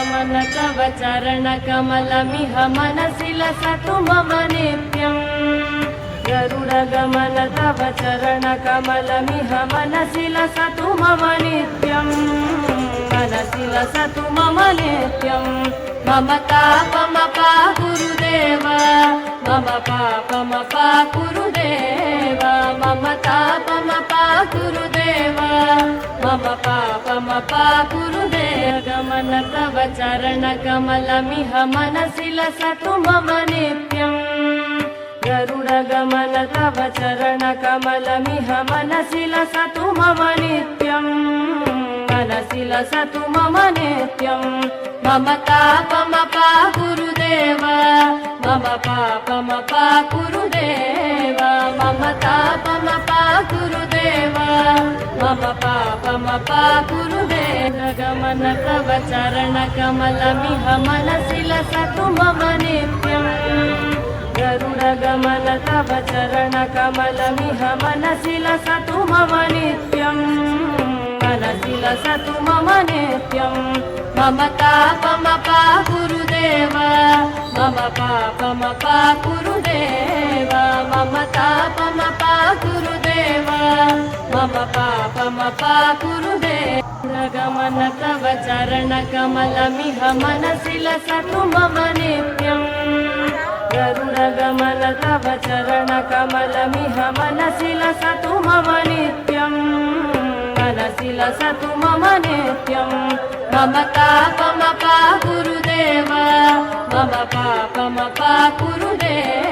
गरुडगमन तव चरणकमलमिह मनसि लसतु मम नित्यम् गरुडगमन तव चरणकमलमिह मनसि लसतु मम नित्यम् मनसि लसतु मम नित्यम् मम तापमपा गुरुदेव मम पापमपा गुरुदेव मम तापमपा गुरुदेव मम पापमपा गुरुदेव गमन तव चरणकमलमिह मनसि लसतु मम नित्यम् गरुडगमन तव चरणकमलमिह मनसि लसतु मम नित्यम् मनसि लसतु मम नित्यम् मम तापमपा गुरुदेव मम पापमपा गुरुदेव मम तापमपा गुरुदेव मम पापमपा गुरुदेव गमन तव चरणकमलमिह मनसि लसतु मम नित्यम् गरुडगमन तव चरणकमलमिह मनसि लसतु मम नित्यम् मनसि लसतु मम नित्यम् मम तापमपा गुरुदेव मम पापमपा गुरुदेव मम तापमपा गुरुदेव मम पापमपा गुरुदेव गमन तव चरणकमलमिह मनसि लसतु मम नित्यम् गरुडगमन तव चरणकमलमिह मनसि लसतु मम नित्यम् मनसि लसतु मम नित्यम् मम तापमपा गुरुदेव मम पापमपा गुरुदेव।